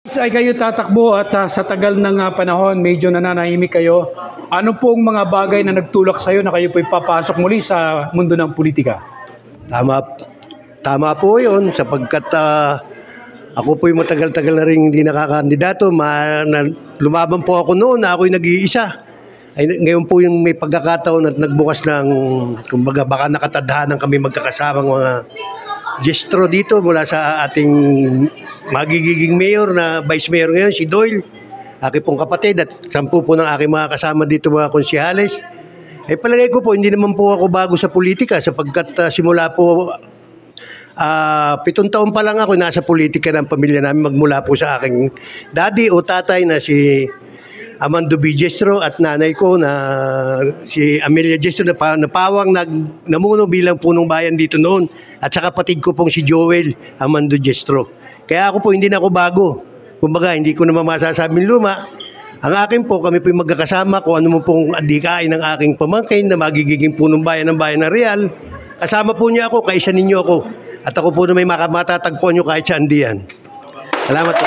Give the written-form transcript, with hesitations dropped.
Ay kayo tatakbo at sa tagal ng panahon, medyo nananahimik kayo. Ano pong mga bagay na nagtulak sa iyo na kayo po'y papasok muli sa mundo ng politika? Tama, tama po yun sapagkat ako po'y matagal-tagal na rin hindi nakakakandidato. Lumaban po ako noon na ako'y nag-iisa. Ay, ngayon po yung may pagkakataon at nagbukas ng, kumbaga baka nakatadhanan kami magkakasamang mga gestro dito mula sa ating magiging mayor na vice mayor ngayon, si Doyle, aking pong kapatid at 10 po ng aking mga kasama dito mga konsyales. Eh palagay ko po, hindi naman po ako bago sa politika sapagkat simula po 7 taon pa lang ako nasa politika ng pamilya namin magmula po sa aking daddy o tatay na si Amando B. Jestro at nanay ko na si Amelia Jestro na pawang namuno bilang punong bayan dito noon at sa kapatid ko pong si Joel Amando Jestro. Kaya ako po hindi na ako bago. Kumbaga hindi ko naman masasabing luma. Ang akin po kami po yung magkakasama kung ano mo pong adikain ng aking pamangkin na magiging punong bayan ng bayan ng Real. Kasama po niya ako, kaisa ninyo ako. At ako po na may matatagpuan nyo kahit saan diyan. Salamat po.